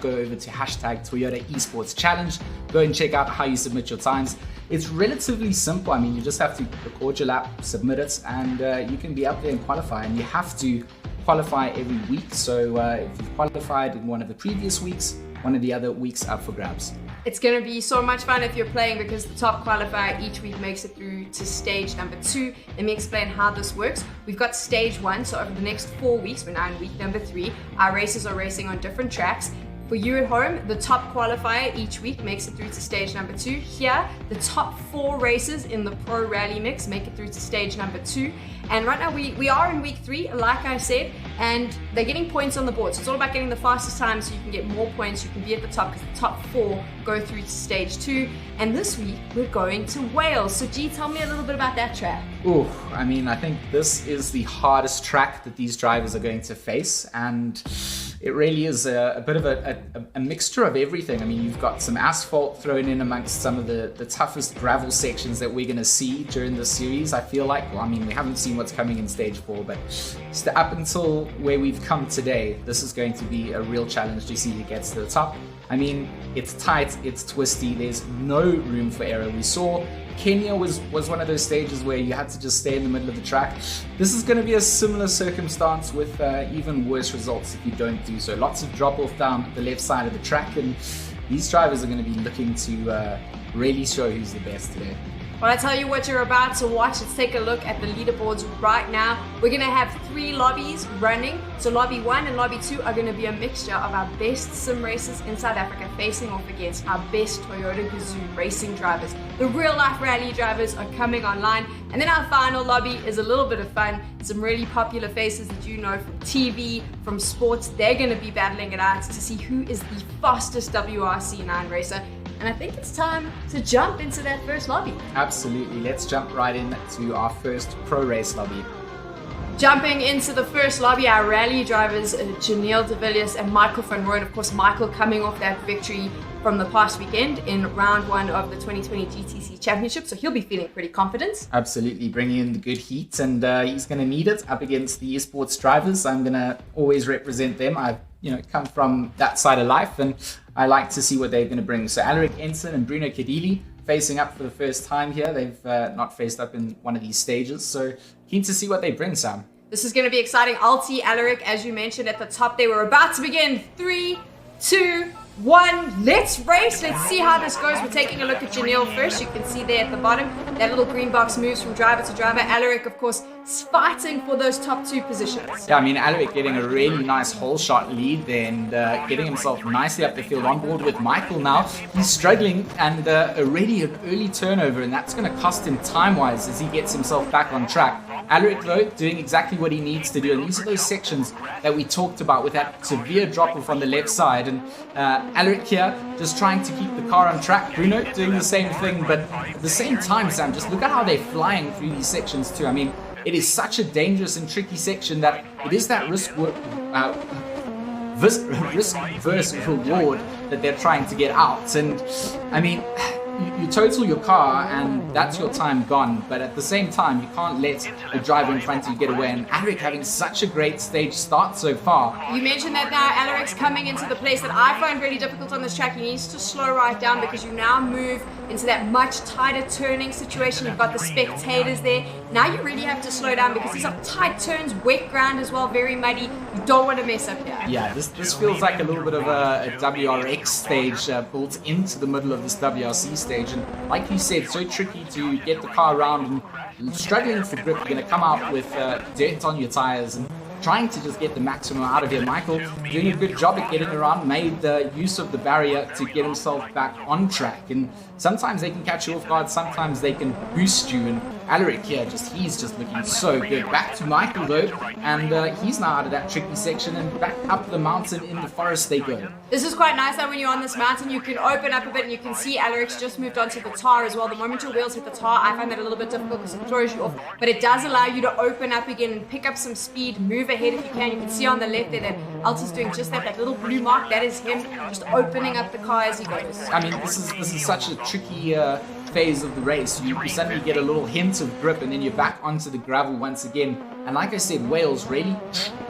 go over to hashtag Toyota eSports Challenge. Go and check out how you submit your times. It's relatively simple. I mean, you just have to record your lap, submit it, and you can be up there and qualify. And you have to qualify every week. So if you've qualified in one of the previous weeks, one of the other weeks up for grabs. It's going to be so much fun if you're playing, because the top qualifier each week makes it through to stage number 2. Let me explain how this works. We've got stage 1, so over the next 4 weeks, we're now in week number 3, our racers are racing on different tracks. For you at home, the top qualifier each week makes it through to stage number 2. Here, the top 4 racers in the Pro Rally Mix make it through to stage number 2. And right now we are in week 3, like I said, and they're getting points on the board. So it's all about getting the fastest time so you can get more points. You can be at the top because the top 4 go through to stage 2. And this week, we're going to Wales. So G, tell me a little bit about that track. Oh, I mean, I think this is the hardest track that these drivers are going to face. And it really is a bit of a mixture of everything. I mean, you've got some asphalt thrown in amongst some of the toughest gravel sections that we're going to see during this series. I feel like, well, I mean, we haven't seen what's coming in stage 4, but up until where we've come today, this is going to be a real challenge to see who gets to the top. I mean, it's tight, it's twisty, there's no room for error. We saw Kenya was one of those stages where you had to just stay in the middle of the track. This is going to be a similar circumstance with even worse results if you don't do so. Lots of drop off down the left side of the track, and these drivers are going to be looking to really show who's the best today. Well, I tell you what you're about to watch. Let's take a look at the leaderboards right now. We're going to have 3 lobbies running. So lobby 1 and lobby 2 are going to be a mixture of our best sim racers in South Africa facing off against our best Toyota Gazoo racing drivers. The real life rally drivers are coming online. And then our final lobby is a little bit of fun. Some really popular faces that you know from TV, from sports. They're going to be battling it out to see who is the fastest WRC9 racer. And I think it's time to jump into that first lobby. Absolutely. Let's jump right into our first pro race lobby. Jumping into the first lobby, our rally drivers, Janelle de Villiers and Michael van Rooyen. Of course, Michael coming off that victory from the past weekend in round 1 of the 2020 GTC Championship. So he'll be feeling pretty confident. Absolutely. Bringing in the good heat, and he's going to need it up against the eSports drivers. I'm going to always represent them. I've come from that side of life, and I like to see what they're going to bring. So Alaric Ensign and Bruno Kadili facing up for the first time here. They've not faced up in one of these stages, so keen to see what they bring, Sam. This is going to be exciting. Alti, Alaric, as you mentioned at the top, they were about to begin. 3, 2, 1, let's race. Let's see how this goes. We're taking a look at Janelle first. You can see there at the bottom, that little green box moves from driver to driver. Alaric, of course, fighting for those top 2 positions. Yeah, I mean, Alaric getting a really nice whole shot lead there and getting himself nicely up the field on board with Michael now. He's struggling, and already an early turnover, and that's going to cost him time-wise as he gets himself back on track. Alaric, though, doing exactly what he needs to do, and these are those sections that we talked about with that severe drop-off on the left side, and Alaric here just trying to keep the car on track. Bruno doing the same thing, but at the same time, Sam, just look at how they're flying through these sections too. I mean, it is such a dangerous and tricky section that it is that risk versus reward that they're trying to get out. And I mean, you total your car and that's your time gone, but at the same time you can't let the driver in front of you get away. And Alaric having such a great stage start so far. You mentioned that now Alaric's coming into the place that I find really difficult on this track. He needs to slow right down because you now move into that much tighter turning situation. You've got the spectators there. Now you really have to slow down because these are tight turns, wet ground as well, very muddy. You don't want to mess up here. Yeah, this feels like a little bit of a WRX stage built into the middle of this WRC stage. And like you said, so tricky to get the car around and struggling for grip. You're going to come out with dirt on your tires and trying to just get the maximum out of here. Michael doing a good job at getting around, made use of the barrier to get himself back on track. And sometimes they can catch you off guard, sometimes they can boost you. And Alaric here, he's just looking so good. Back to Michael though, and he's now out of that tricky section and back up the mountain in the forest they go. This is quite nice that when you're on this mountain, you can open up a bit and you can see Alaric's just moved onto the tar as well. The moment your wheels hit the tar, I find that a little bit difficult because it throws you off, but it does allow you to open up again and pick up some speed, move ahead if you can. You can see on the left there that Alti's doing just that little blue mark. That is him just opening up the car as he goes. I mean, this is such a tricky phase of the race, you suddenly get a little hint of grip, and then you're back onto the gravel once again. And like I said, Wales really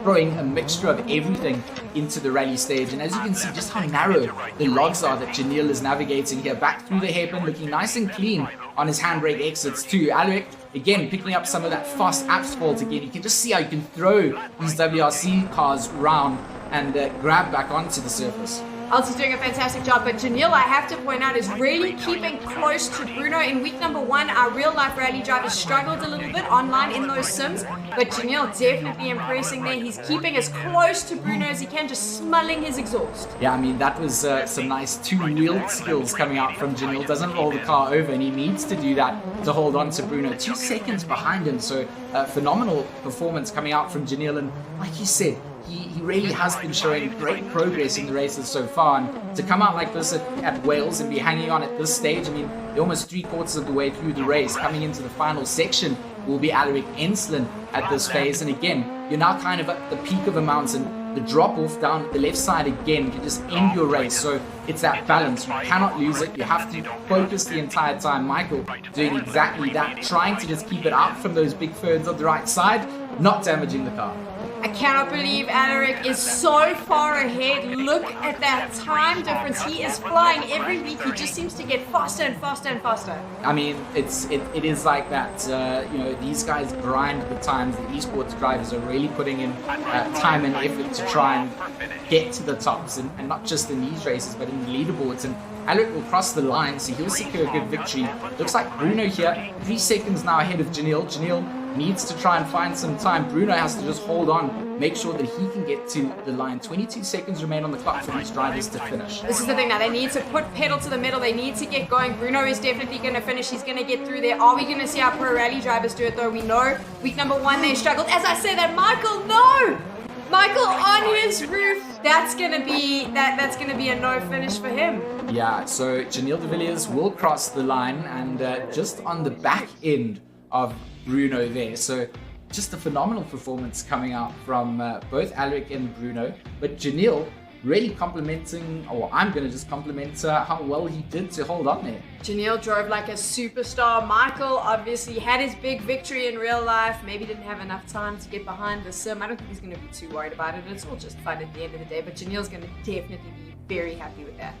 throwing a mixture of everything into the rally stage. And as you can see just how narrow the logs are that Janelle is navigating here, back through the hairpin, looking nice and clean on his handbrake exits too. Alaric, again, picking up some of that fast asphalt again. You can just see how you can throw these WRC cars round and grab back onto the surface. Alci's doing a fantastic job, but Janelle, I have to point out, is really keeping close to Bruno. In week number 1, our real-life rally drivers struggled a little bit online in those sims, but Janelle definitely impressing there. He's keeping as close to Bruno as he can, just smelling his exhaust. Yeah, I mean, that was some nice two-wheeled skills coming out from Janelle. Doesn't roll the car over, and he needs to do that to hold on to Bruno. 2 seconds behind him, so phenomenal performance coming out from Janelle. And like you said, he really has been showing great progress in the races so far, and to come out like this at Wales and be hanging on at this stage, I mean, they're almost 3/4 of the way through the race. Coming into the final section will be Alaric Ensslin at this phase, and again, you're now kind of at the peak of a mountain. The drop off down the left side again can just end your race, so it's that balance. You cannot lose it. You have to focus the entire time. Michael doing exactly that, trying to just keep it out from those big ferns on the right side, not damaging the car. I cannot believe Alaric is so far ahead. Look at that time difference. He is flying every week. He just seems to get faster and faster and faster. I mean, it is like that. You know, these guys grind the times. The eSports drivers are really putting in time and effort to try and get to the tops, and not just in these races, but in the leaderboards. And Alaric will cross the line, so he'll secure a good victory. Looks like Bruno here, 3 seconds now ahead of Janelle. Janelle needs to try and find some time. Bruno has to just hold on, make sure that he can get to the line. 22 seconds remain on the clock for these drivers to finish. This is the thing now, they need to put pedal to the metal, they need to get going. Bruno is definitely going to finish, he's going to get through there. Are we going to see our pro rally drivers do it though? We know week number 1 they struggled. As I say that, Michael, no! Michael on his roof, that's going to be a no finish for him. Yeah, so Janelle de Villiers will cross the line, and just on the back end of Bruno there. So just a phenomenal performance coming out from both Alaric and Bruno, but Janelle really complimenting, or I'm going to just compliment how well he did to hold on there. Janelle drove like a superstar. Michael obviously had his big victory in real life, maybe didn't have enough time to get behind the sim. I don't think he's going to be too worried about it. It's all just fun at the end of the day, but Janelle's going to definitely be very happy with that.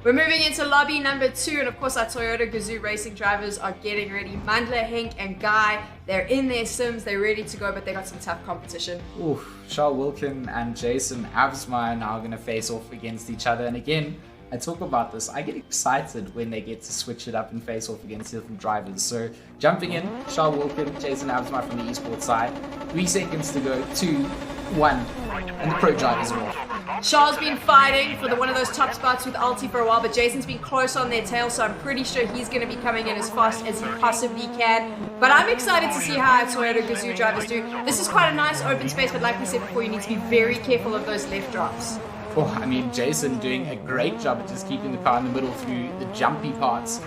We're moving into lobby number 2, and of course our Toyota Gazoo Racing drivers are getting ready. Mandla, Henk, and Guy, they're in their sims, they're ready to go, but they got some tough competition. Ooh, Charles Wilkin and Jason Avsma are now going to face off against each other, and again, I talk about this, I get excited when they get to switch it up and face off against different drivers. So jumping in, Charles Wilkin, Jason Avsma from the eSports side, 3 seconds to go, 2, 1, and the pro drivers are off. Charles been fighting for one of those top spots with Alti for a while, but Jason's been close on their tail, so I'm pretty sure he's going to be coming in as fast as he possibly can. But I'm excited to see how our Toyota Gazoo drivers do. This is quite a nice open space, but like we said before, you need to be very careful of those left drops. Oh, I mean, Jason doing a great job at just keeping the car in the middle through the jumpy parts.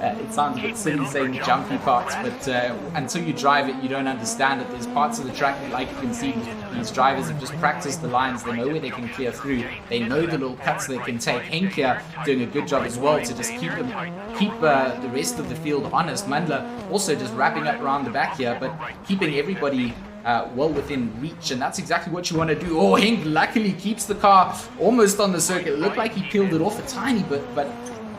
It sounds a bit silly saying jumpy parts, but until you drive it, you don't understand it. There's parts of the track that, like you can see, these drivers have just practiced the lines. They know where they can clear through. They know the little cuts they can take. Henk here doing a good job as well to just keep the rest of the field honest. Mandla also just wrapping up around the back here, but keeping everybody well within reach, and that's exactly what you want to do. Oh, Henk luckily keeps the car almost on the circuit. It looked like he peeled it off a tiny bit, but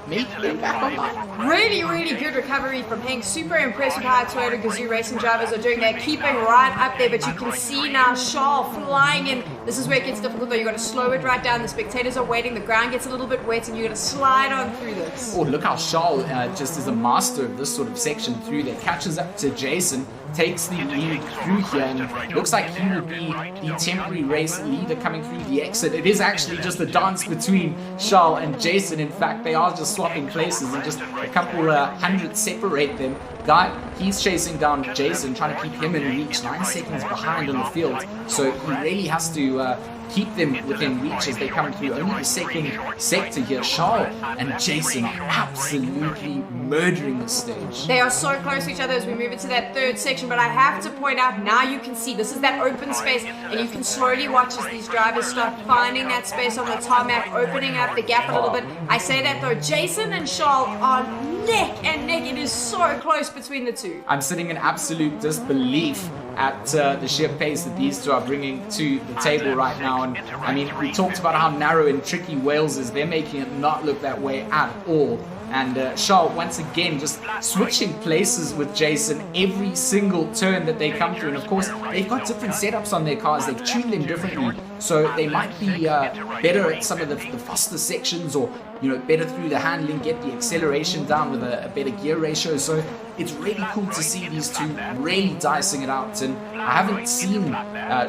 maybe back online. Really, really good recovery from Henk. Super impressed with how Toyota Gazoo Racing drivers are doing. They're keeping right up there, but you can see now Charles flying in. This is where it gets difficult though. You've got to slow it right down. The spectators are waiting. The ground gets a little bit wet, and you're going to slide on through this. Oh, look how Charles just is a master of this sort of section through there. Catches up to Jason, takes the lead through here, and looks like he will be the temporary race leader coming through the exit. It is actually just a dance between Charles and Jason. In fact, they are just swapping places, and just a couple hundred separate them. Guy, he's chasing down Jason, trying to keep him in reach, 9 seconds behind on the field. So he really has to keep them within reach as they come through. Only the second sector here. Charles and Jason are absolutely murdering this stage. They are so close to each other as we move into that third section, but I have to point out, now you can see this is that open space, and you can slowly watch as these drivers start finding that space on the tarmac, opening up the gap a little bit. I say that though, Jason and Charles are neck and neck. It is so close between the two. I'm sitting in absolute disbelief at the sheer pace that these two are bringing to the table right now. And I mean, we talked about how narrow and tricky Wales is. They're making it not look that way at all. And Charles, once again, just switching places with Jason every single turn that they come through. And of course, they've got different setups on their cars. They've tuned them differently. So they might be better at some of the faster sections, or, you know, better through the handling, get the acceleration down with a better gear ratio. So it's really cool to see these two really dicing it out. And I haven't seen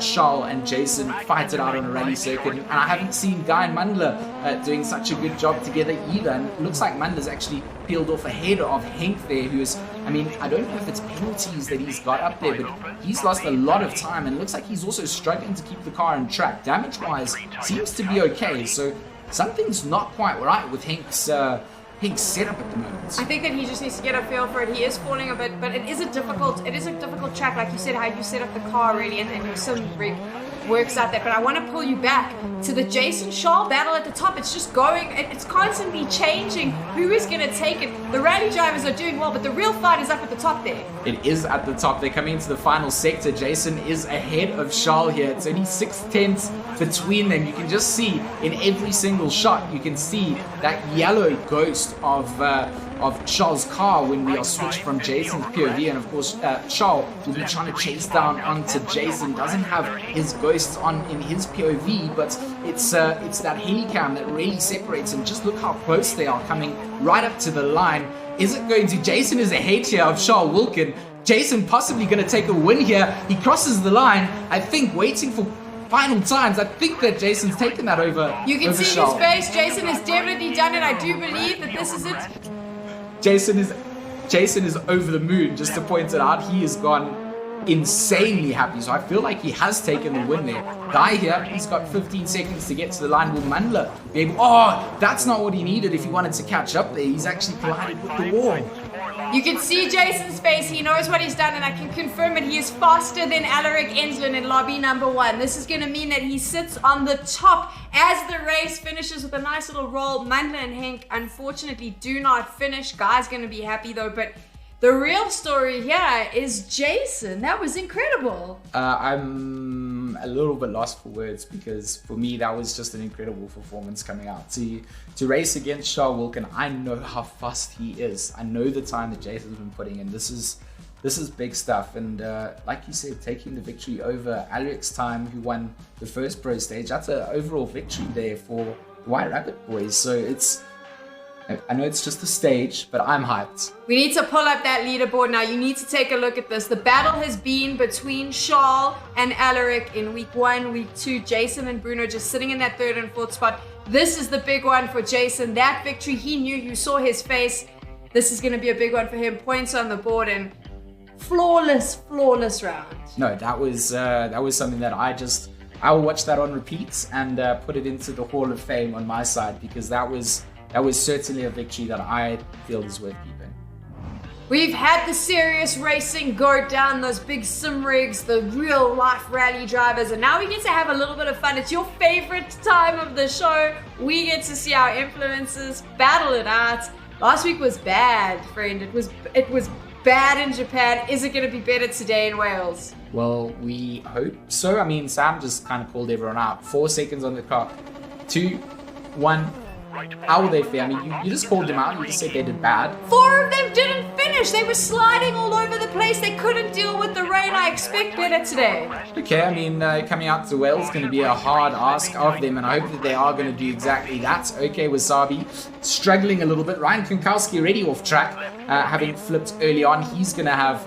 Charles and Jason fight it out on a rally circuit. And I haven't seen Guy and Mandler doing such a good job together either. And it looks like Mandler's actually peeled off ahead of Henk there, who's, I mean, I don't know if it's penalties that he's got up there, but he's lost a lot of time, and it looks like he's also struggling to keep the car on track. Damage-wise, seems to be okay, so something's not quite right with Henk's setup at the moment. I think that he just needs to get a feel for it. He is falling a bit, but it is a difficult track, like you said, how you set up the car really, and your sim rig works out there. But I want to pull you back to the Jason Charles battle at the top. It's just going, it's constantly changing who is going to take it. The rally drivers are doing well, but the real fight is up at the top there. It is at the top. They're coming into the final sector. Jason is ahead of Charles here. It's only 6/10 between them. You can just see in every single shot, you can see that yellow ghost of Charles' car when we are switched from Jason's POV. And of course, Charles will be trying to chase down onto Jason. Doesn't have his ghosts on in his POV, but it's that helicam that really separates them. Just look how close they are, coming right up to the line. Is it going to? Jason is ahead here of Charles Wilkin. Jason possibly going to take a win here. He crosses the line, I think, waiting for final times. I think that Jason's taken that over. You can over see Charles. his face. Jason has definitely done it. I do believe that this is it. Jason is over the moon. Just to point it out, he has gone insanely happy. So I feel like he has taken the win there. Guy here, he's got 15 seconds to get to the line. Will Mandler be able? Oh, that's not what he needed if he wanted to catch up there. He's actually collided with the wall. You can see Jason's face. He knows what he's done, and I can confirm it. He is faster than Alaric Enslin in lobby number 1. This is going to mean that he sits on the top as the race finishes with a nice little roll. Mandler and Henk, unfortunately, do not finish. Guy's going to be happy, though, but the real story here is Jason. That was incredible. I'm a little bit lost for words, because for me that was just an incredible performance coming out. To race against Charles Wilkin, I know how fast he is. I know the time that Jason's been putting in. This is big stuff. And like you said, taking the victory over Alaric's time, who won the first pro stage, that's an overall victory there for the White Rabbit boys. So I know it's just a stage, but I'm hyped. We need to pull up that leaderboard now. You need to take a look at this. The battle has been between Charles and Alaric in week 1, week 2. Jason and Bruno just sitting in that 3rd and 4th spot. This is the big one for Jason. That victory, he knew. You saw his face. This is going to be a big one for him. Points on the board, and flawless round. No, that was something that I will watch that on repeats and put it into the Hall of Fame on my side, because that was certainly a victory that I feel is worth keeping. We've had the serious racing go down, those big sim rigs, the real life rally drivers, and now we get to have a little bit of fun. It's your favorite time of the show. We get to see our influencers battle it out. Last week was bad, friend. It was bad in Japan. Is it going to be better today in Wales? Well, we hope so. I mean, Sam just kind of called everyone out. 4 seconds on the clock. 2, 1. How were they fair? I mean, you just called them out. You just said they did bad. 4 of them didn't finish. They were sliding all over the place. They couldn't deal with the rain. I expect better today. Okay, I mean, coming out to Wales is going to be a hard ask of them, and I hope that they are going to do exactly that. Okay, Wasabi struggling a little bit. Ryan Kunkowski already off track, having flipped early on. He's going to have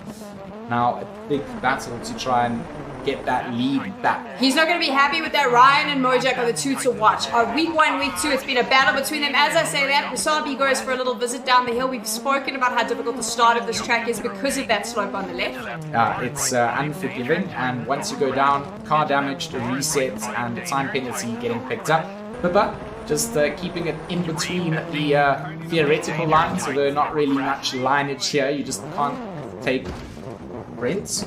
now a big battle to try and get that lead back. He's not going to be happy with that. Ryan and Mojack are the two to watch. Week 1, week 2, it's been a battle between them. As I say that, Wasabi goes for a little visit down the hill. We've spoken about how difficult the start of this track is because of that slope on the left. It's unforgiving, and once you go down, car damage, a reset, and a time penalty getting picked up. But just keeping it in between the theoretical lines, although not really much lineage here. You just can't take Brent's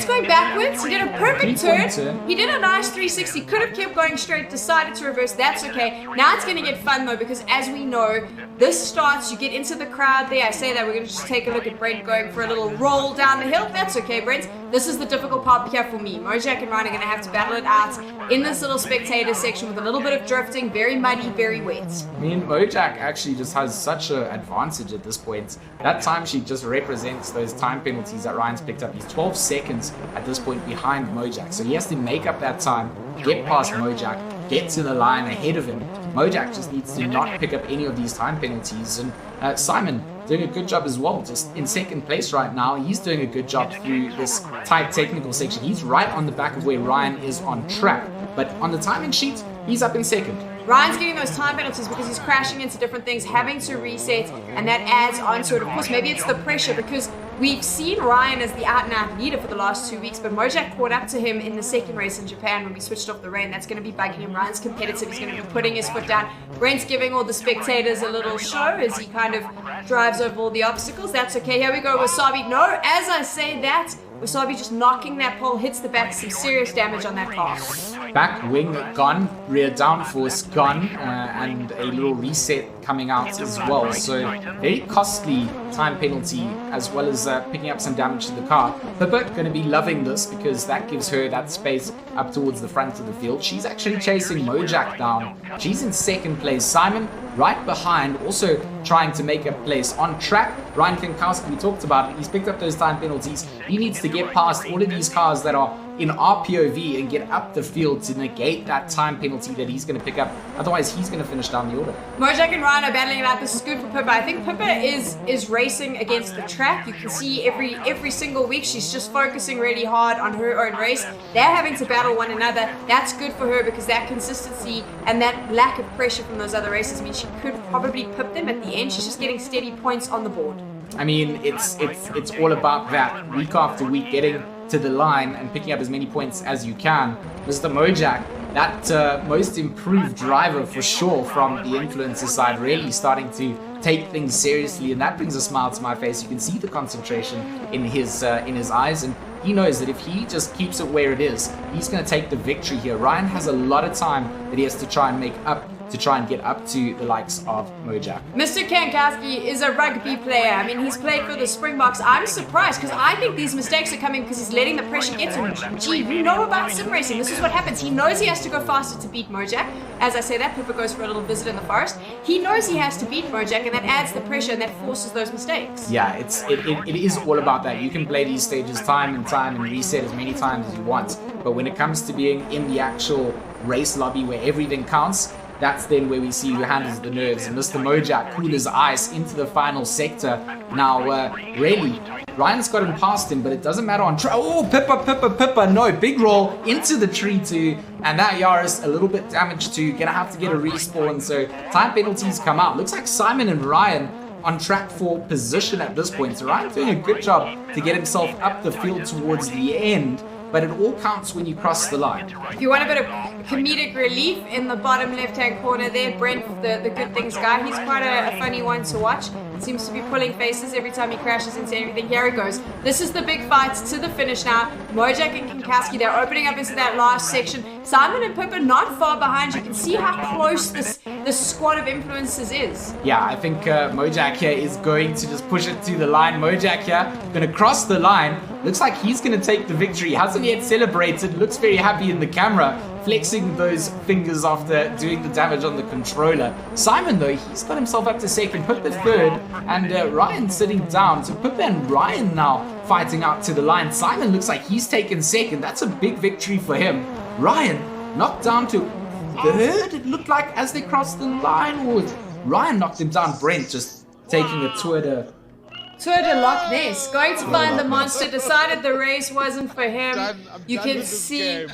going backwards. He did a perfect turn. He did a nice 360. Could have kept going straight. Decided to reverse. That's okay. Now it's going to get fun though, because as we know, this starts. You get into the crowd there. I say that we're going to just take a look at Brent going for a little roll down the hill. That's okay, Brent. This is the difficult part here for me. Mojack and Ryan are going to have to battle it out in this little spectator section with a little bit of drifting. Very muddy, very wet. I mean, Mojack actually just has such an advantage at this point. That timesheet just represents those time penalties that Ryan's picked up. He's 12 seconds at this point behind Mojack, so he has to make up that time, get past Mojack, get to the line ahead of him. Mojack just needs to not pick up any of these time penalties, and Simon doing a good job as well, just in second place right now. He's doing a good job through this tight technical section. He's right on the back of where Ryan is on track, but on the timing sheet, he's up in second. Ryan's getting those time penalties because he's crashing into different things, having to reset, and that adds on to it. Of course, maybe it's the pressure, because we've seen Ryan as the out-and-out leader for the last 2 weeks, but Mojack caught up to him in the second race in Japan when we switched off the rain. That's going to be bugging him. Ryan's competitive. He's going to be putting his foot down. Brent's giving all the spectators a little show as he kind of drives over all the obstacles. That's okay. Here we go, Wasabi. No, as I say that, Wasabi just knocking that pole, hits the back, some serious damage on that car. Back wing gone, rear downforce gone, and a little reset coming out as well. So very costly time penalty, as well as picking up some damage to the car. Pippa going to be loving this because that gives her that space up towards the front of the field. She's actually chasing Mojack down. She's in second place. Simon right behind, also trying to make a place on track. Ryan Kankowski, we talked about it. He's picked up those time penalties. He needs to get past all of these cars that are in our POV and get up the field to negate that time penalty that he's going to pick up. Otherwise, he's going to finish down the order. Mojack and Ryan are battling it out. This is good for Pippa. I think Pippa is racing against the track. You can see every single week she's just focusing really hard on her own race. They're having to battle one another. That's good for her because that consistency and that lack of pressure from those other races means she could probably pip them at the end. She's just getting steady points on the board. I mean, it's all about that week after week, getting to the line and picking up as many points as you can. Mr. Mojack, that most improved driver for sure from the influencer side, really starting to take things seriously, and that brings a smile to my face. You can see the concentration in his eyes, and he knows that if he just keeps it where it is, he's going to take the victory here. Ryan has a lot of time that he has to try and make up to try and get up to the likes of Mojack. Mr. Kankowski is a rugby player. I mean, he's played for the Springboks. I'm surprised because I think these mistakes are coming because he's letting the pressure get to him. Gee, you know about sim racing. This is what happens. He knows he has to go faster to beat Mojack. As I say that, Pippa goes for a little visit in the forest. He knows he has to beat Mojack, and that adds the pressure and that forces those mistakes. Yeah, it is all about that. You can play these stages time and reset as many times as you want. But when it comes to being in the actual race lobby where everything counts, that's then where we see who handles the nerves. And Mr. Mojack, cool as ice, into the final sector. Now, really, Ryan's got him past him, but it doesn't matter on track. Oh, Pippa, no, big roll into the tree too. And that Yaris, a little bit damaged too, gonna have to get a respawn. So time penalties come out. Looks like Simon and Ryan on track for position at this point. So Ryan's doing a good job to get himself up the field towards the end. But it all counts when you cross the line. If you want a bit of comedic relief in the bottom left-hand corner there, Brent, the good things guy, he's quite a funny one to watch. Seems to be pulling faces every time he crashes into anything. Here he goes. This is the big fight to the finish now. Mojack and Kankowski, they're opening up into that last section. Simon and Pippa not far behind. You can see how close this squad of influencers is. Yeah, I think Mojack here is going to just push it to the line. Mojack here, going to cross the line. Looks like he's going to take the victory. Hasn't yet celebrated. Looks very happy in the camera, flexing those fingers after doing the damage on the controller. Simon, though, he's got himself up to second, Pippa third, and Ryan sitting down. So Pippa and Ryan now fighting out to the line. Simon looks like he's taken second. That's a big victory for him. Ryan knocked down to third, it looked like, as they crossed the line. Or Ryan knocked him down. Brent just taking a Toyota Tour de Loch Ness, going to find the monster, decided the race wasn't for him. You can see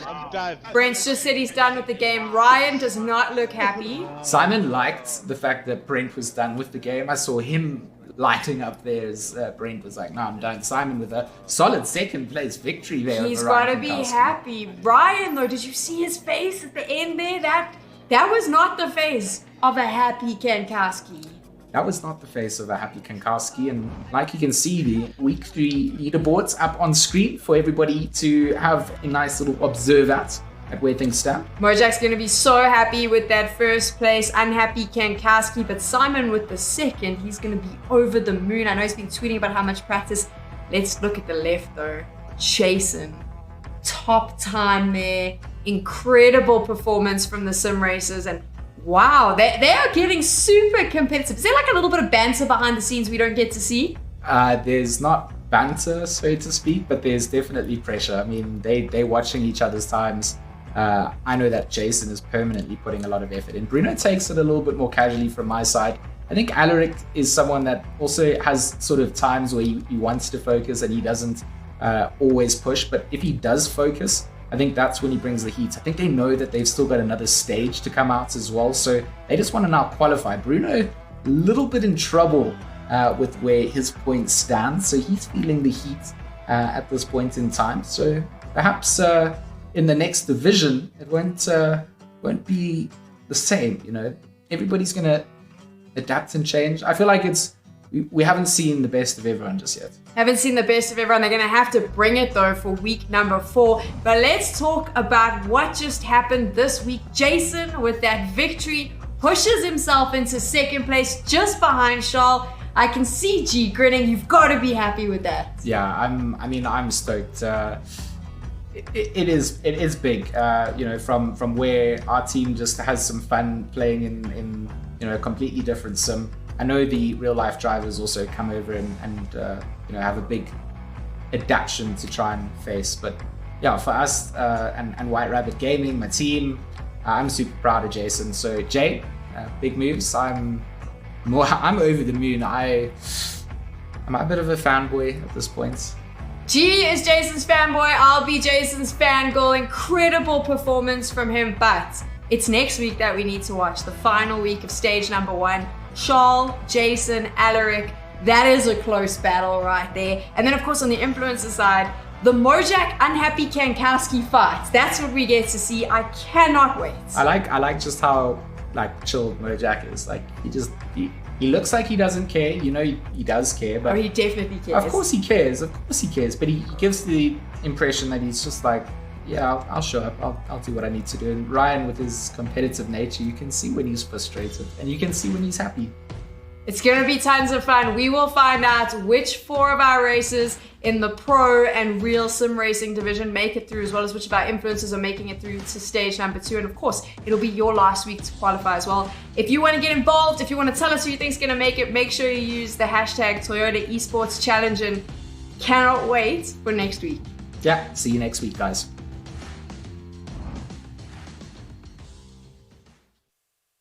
Brent's just said he's done with the game. Ryan does not look happy. Simon liked the fact that Brent was done with the game. I saw him lighting up there as Brent was like, no, I'm done. Simon with a solid second place victory there. He's got to be happy. Ryan, though, did you see his face at the end there? That was not the face of a happy Kankowski. That was not the face of a happy Kankowski, and like you can see, the week 3 leaderboards up on screen for everybody to have a nice little observe at where things stand. Mojak's going to be so happy with that first place, unhappy Kankowski, but Simon with the second, he's going to be over the moon. I know he's been tweeting about how much practice. Let's look at the left though. Jason, top time there, incredible performance from the sim racers, and wow, they are getting super competitive. Is there like a little bit of banter behind the scenes we don't get to see? There's not banter, so to speak, but there's definitely pressure. I mean, they're watching each other's times. I know that Jason is permanently putting a lot of effort in. Bruno takes it a little bit more casually from my side. I think Alaric is someone that also has sort of times where he wants to focus and he doesn't always push, but if he does focus, I think that's when he brings the heat. I think they know that they've still got another stage to come out as well, so they just want to now qualify. Bruno, a little bit in trouble with where his points stand, so he's feeling the heat at this point in time. So perhaps in the next division, it won't be the same. You know, everybody's gonna adapt and change. I feel like we haven't seen the best of everyone just yet. Haven't seen the best of everyone. They're going to have to bring it though for week number 4. But let's talk about what just happened this week. Jason, with that victory, pushes himself into second place just behind Charles. I can see G grinning. You've got to be happy with that. Yeah, I'm stoked. It is big. You know, from where our team just has some fun playing in you know, a completely different sim. I know the real life drivers also come over and you know, have a big adaptation to try and face. But yeah, for us and White Rabbit Gaming, my team, I'm super proud of Jason. So Jay, big moves. I'm over the moon. I'm a bit of a fanboy at this point. G is Jason's fanboy. I'll be Jason's fangirl. Incredible performance from him, but it's next week that we need to watch the final week of stage number 1. Charles, Jason, Alaric, that is a close battle right there. And then of course on the influencer side, the Mojak unhappy Kankowski fight. That's what we get to see. I cannot wait. I like just how like chilled Mojak is. Like he looks like he doesn't care. You know he does care, but he definitely cares. Of course he cares. But he gives the impression that he's just like, yeah, I'll show up. I'll do what I need to do. And Ryan, with his competitive nature, you can see when he's frustrated and you can see when he's happy. It's going to be tons of fun. We will find out which 4 of our racers in the pro and real sim racing division make it through, as well as which of our influencers are making it through to stage number 2. And of course, it'll be your last week to qualify as well. If you want to get involved, if you want to tell us who you think is going to make it, make sure you use the hashtag Toyota eSports Challenge, and cannot wait for next week. Yeah, see you next week, guys.